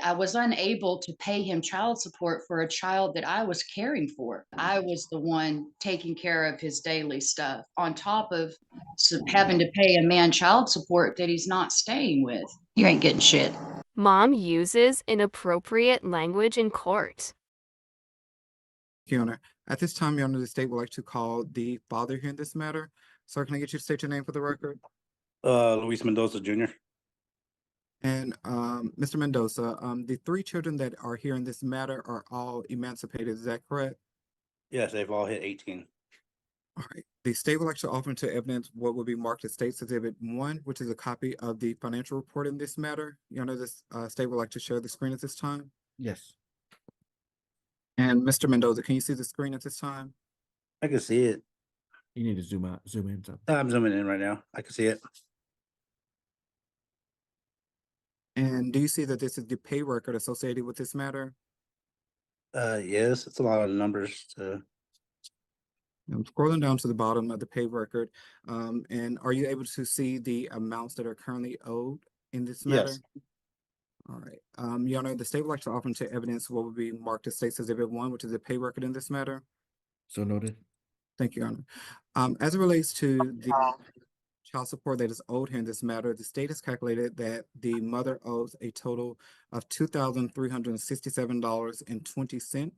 I was unable to pay him child support for a child that I was caring for. I was the one taking care of his daily stuff on top of having to pay a man child support that he's not staying with. You ain't getting shit. Mom uses inappropriate language in court. Your Honor. At this time, Your Honor, the state would like to call the father here in this matter. Sir, can I get you to state your name for the record? Luis Mendoza Jr. And Mr. Mendoza, the three children that are here in this matter are all emancipated, is that correct? Yes, they've all hit 18. All right. The state would like to offer into evidence what will be marked as State's Exhibit 1, which is a copy of the financial report in this matter. Your Honor, this state would like to share the screen at this time. Yes. And Mr. Mendoza, can you see the screen at this time? I can see it. You need to zoom out, zoom in. So. I'm zooming in right now. I can see it. And do you see that this is the pay record associated with this matter? Yes, it's a lot of numbers to. I'm scrolling down to the bottom of the pay record. And are you able to see the amounts that are currently owed in this matter? Yes. All right. Your Honor, the state would like to offer into evidence what would be marked as State's Exhibit 1, which is the pay record in this matter. So noted. Thank you, Your Honor. As it relates to the child support that is owed here in this matter, the state has calculated that the mother owes a total of $2,367.20.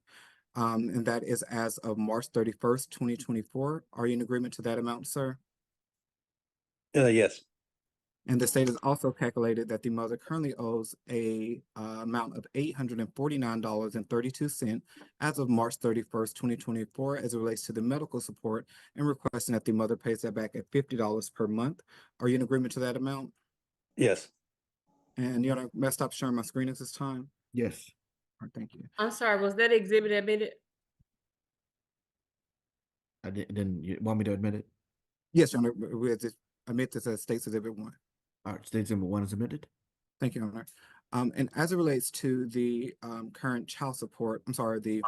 And that is as of March 31st, 2024. Are you in agreement to that amount, sir? Yes. And the state has also calculated that the mother currently owes a amount of $849.32 as of March 31st, 2024, as it relates to the medical support, and requesting that the mother pays that back at $50 per month. Are you in agreement to that amount? Yes. And Your Honor, may I stop sharing my screen at this time? Yes. All right, thank you. I'm sorry, was that exhibit admitted? I didn't. You want me to admit it? Yes, Your Honor, we had to admit this as State's Exhibit 1. All right. State Exhibit 1 is admitted. Thank you, Your Honor. And as it relates to the current child support, I'm sorry, the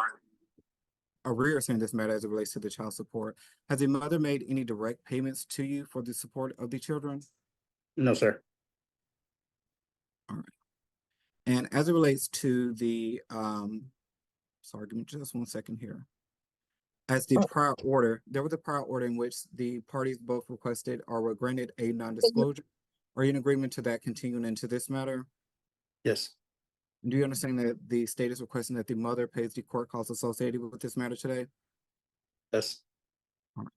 arrears in this matter as it relates to the child support, has the mother made any direct payments to you for the support of the children? No, sir. All right. And as it relates to the, sorry, give me just 1 second here. As the prior order, there was a prior order in which the parties both requested or were granted a non-disclosure. Are you in agreement to that continuing into this matter? Yes. Do you understand that the state is requesting that the mother pays the court costs associated with this matter today? Yes. All right.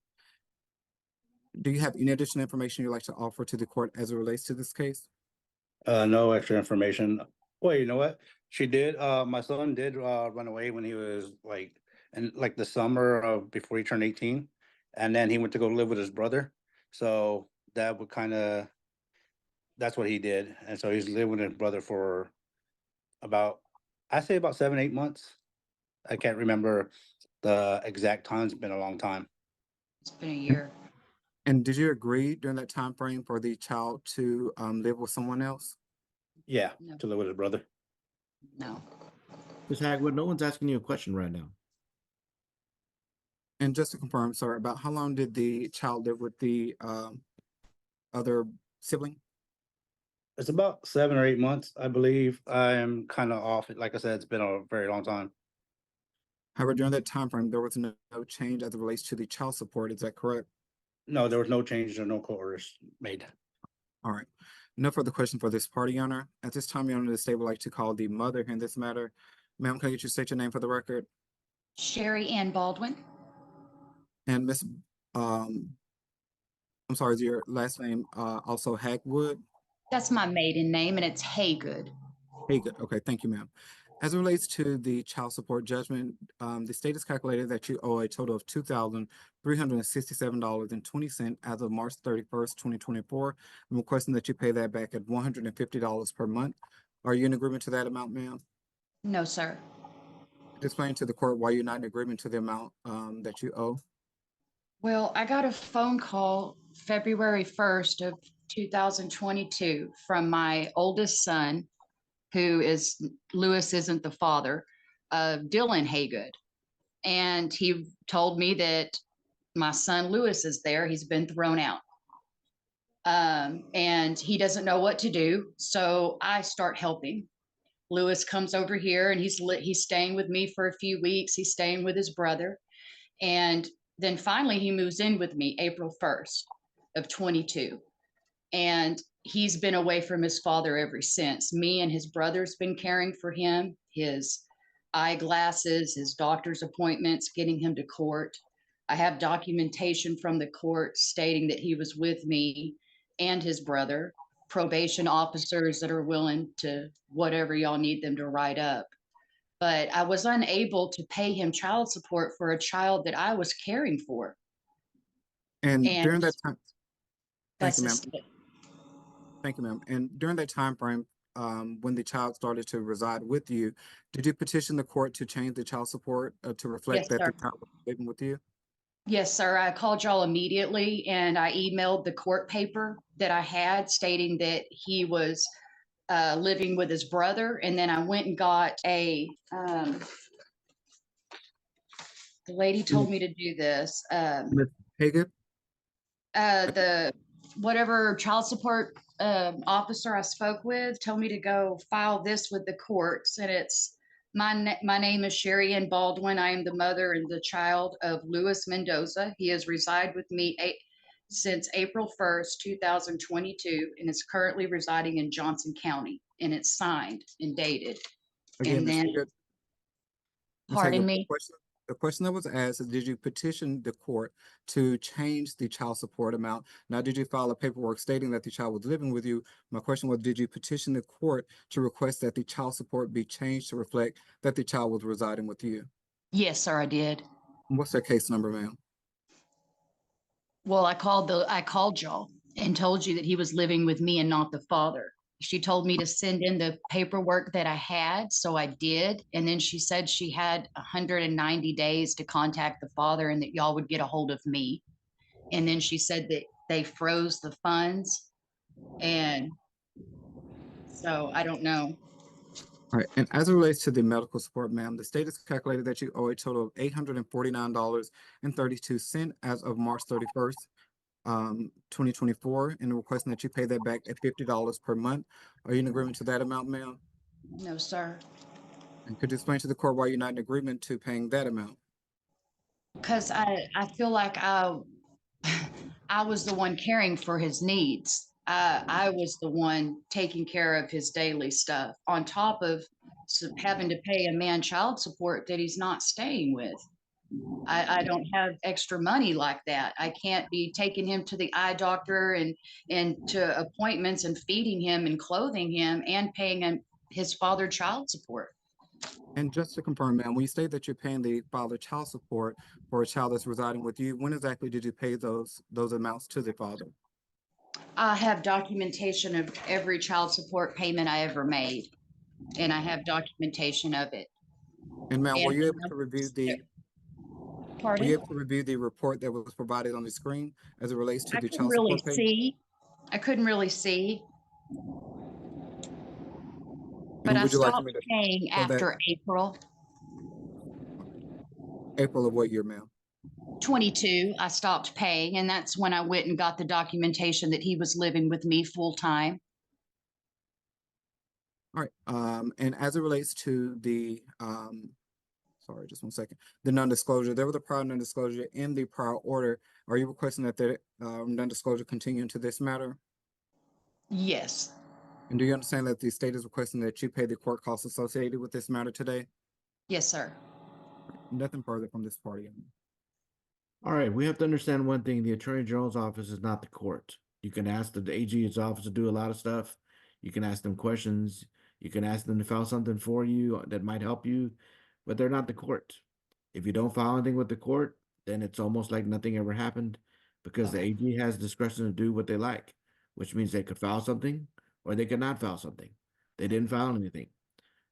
Do you have any additional information you'd like to offer to the court as it relates to this case? No extra information. Well, you know what? She did. My son did run away when he was in the summer of before he turned 18, and then he went to go live with his brother. So that would that's what he did, and so he's lived with his brother for I'd say about 7-8 months. I can't remember the exact time. It's been a long time. It's been a year. And did you agree during that time frame for the child to live with someone else? Yeah, No. to live with his brother. No. Ms. Hagwood, no one's asking you a question right now. And just to confirm, sir, about how long did the child live with the other sibling? It's about 7 or 8 months, I believe. I am kind of off. Like I said, it's been a very long time. However, during that time frame, there was no change as it relates to the child support. Is that correct? No, there was no change or no court orders made. All right. No further question for this party, Your Honor. At this time, Your Honor, the state would like to call the mother in this matter. Ma'am, can I get you to state your name for the record? Sherry Ann Baldwin. And Miss, I'm sorry, is your last name also Hagwood? That's my maiden name, and it's Haygood. Haygood. Okay, thank you, ma'am. As it relates to the child support judgment, the state has calculated that you owe a total of $2,367.20 as of March 31st, 2024. I'm requesting that you pay that back at $150 per month. Are you in agreement to that amount, ma'am? No, sir. Explain to the court why you're not in agreement to the amount that you owe. Well, I got a phone call February 1st of 2022 from my oldest son, who is Lewis isn't the father of Dylan Haygood. And he told me that my son Lewis is there. He's been thrown out. And he doesn't know what to do. So I start helping. Lewis comes over here and he's staying with me for a few weeks. He's staying with his brother. And then finally he moves in with me April 1st of 22. And he's been away from his father ever since. Me and his brother's been caring for him, his eyeglasses, his doctor's appointments, getting him to court. I have documentation from the court stating that he was with me and his brother, probation officers that are willing to whatever y'all need them to write up. But I was unable to pay him child support for a child that I was caring for. And And during that time, thank that's you, the ma'am. st- Thank you, ma'am. And during that time frame, when the child started to reside with you, did you petition the court to change the child support to reflect Yes, that sir. the child was living with you? Yes, sir. I called y'all immediately and I emailed the court paper that I had stating that he was living with his brother. And then I went and got the lady told me to do this. Ms. Hagan? The whatever child support officer I spoke with told me to go file this with the courts. And it's my name is Sherry Ann Baldwin. I am the mother and the child of Luis Mendoza. He has resided with me since April 1st, 2022, and is currently residing in Johnson County. And it's signed and dated. Again, And Ms. then, Hagan, pardon me. The question that was asked is, did you petition the court to change the child support amount? Now, did you file a paperwork stating that the child was living with you? My question was, did you petition the court to request that the child support be changed to reflect that the child was residing with you? Yes, sir, I did. What's their case number, ma'am? Well, I called y'all and told you that he was living with me and not the father. She told me to send in the paperwork that I had, so I did. And then she said she had 190 days to contact the father and that y'all would get a hold of me. And then she said that they froze the funds. And so I don't know. All right, and as it relates to the medical support, ma'am, the state has calculated that you owe a total of $849.32 as of March 31st, 2024, and requesting that you pay that back at $50 per month. Are you in agreement to that amount, ma'am? No, sir. And could you explain to the court why you're not in agreement to paying that amount? Because I feel like I was the one caring for his needs. I was the one taking care of his daily stuff on top of having to pay a man child support that he's not staying with. I don't have extra money like that. I can't be taking him to the eye doctor and to appointments and feeding him and clothing him and paying him his father child support. And just to confirm, ma'am, when you say that you're paying the father child support for a child that's residing with you, when exactly did you pay those amounts to the father? I have documentation of every child support payment I ever made, and I have documentation of it. And ma'am, were And you able to review the pardon? report that was provided on the screen as it relates to I the couldn't child really support payment? see. I couldn't really see. But And I would you like for stopped me to paying show that after April April of what year, ma'am? 22. I stopped paying, and that's when I went and got the documentation that he was living with me full time. All right, and as it relates to the, sorry, just one second, the non-disclosure, there was a prior non-disclosure in the prior order. Are you requesting that the non-disclosure continue into this matter? Yes. And do you understand that the state is requesting that you pay the court costs associated with this matter today? Yes, sir. Nothing further from this party. All right, we have to understand one thing. The Attorney General's office is not the court. You can ask the AG's office to do a lot of stuff. You can ask them questions. You can ask them to file something for you that might help you, but they're not the court. If you don't file anything with the court, then it's almost like nothing ever happened because the AG has discretion to do what they like, which means they could file something or they could not file something. They didn't file anything.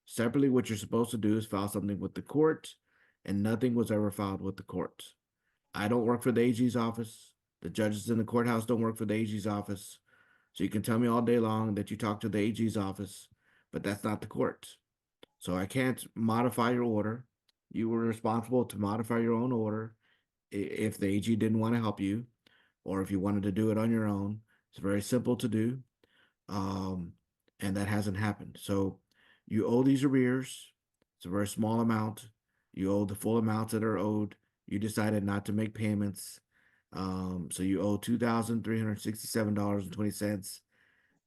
Separately, what you're supposed to do is file something with the court, and nothing was ever filed with the court. I don't work for the AG's office. The judges in the courthouse don't work for the AG's office. So you can tell me all day long that you talk to the AG's office, but that's not the court. So I can't modify your order. You were responsible to modify your own order if the AG didn't want to help you, or if you wanted to do it on your own. It's very simple to do, and that hasn't happened. So You owe these arrears. It's a very small amount. You owe the full amounts that are owed. You decided not to make payments. So you owe $2,367.20,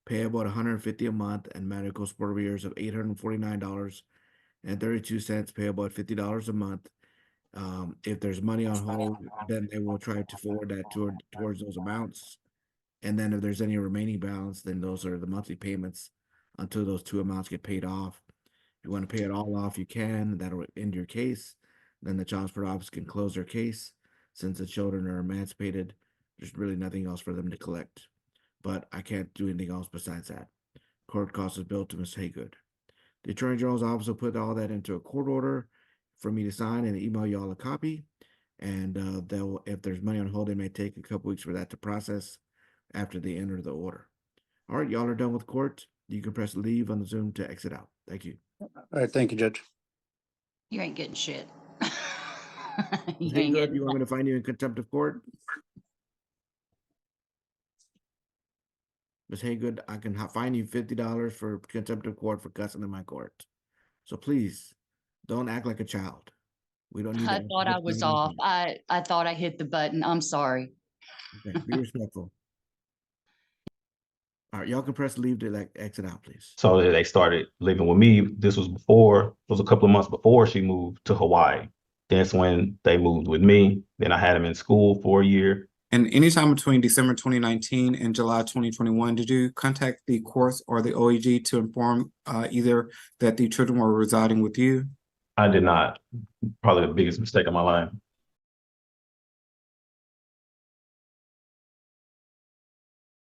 payable at $150 a month, and medical support arrears of $849.32, payable at $50 a month. If there's money on hold, then they will try to forward that towards those amounts. And then if there's any remaining balance, then those are the monthly payments until those two amounts get paid off. If you want to pay it all off, you can. That'll end your case. Then the child support office can close their case. Since the children are emancipated, there's really nothing else for them to collect. But I can't do anything else besides that. Court costs is billed to Ms. Haygood. The Attorney General's office will put all that into a court order for me to sign and email you all a copy. And they'll, if there's money on hold, it may take a couple weeks for that to process after they enter the order. All right, y'all are done with court. You can press leave on the Zoom to exit out. Thank you. All right, thank you, Judge. You ain't getting shit. You Ms. ain't Haygood, getting you want me to find you in contempt of court? Ms. Haygood, I can fine you $50 for contempt of court for cussing in my court. So please, don't act like a child. We don't need I that. thought I was off. I thought I hit the button. I'm sorry. Okay, be respectful. All right, y'all can press leave to like exit out, please. So they started living with me. This was before, it was a couple of months before she moved to Hawaii. That's when they moved with me. Then I had them in school for a year. And anytime between December 2019 and July 2021, did you contact the courts or the OEG to inform either that the children were residing with you? I did not. Probably the biggest mistake of my life.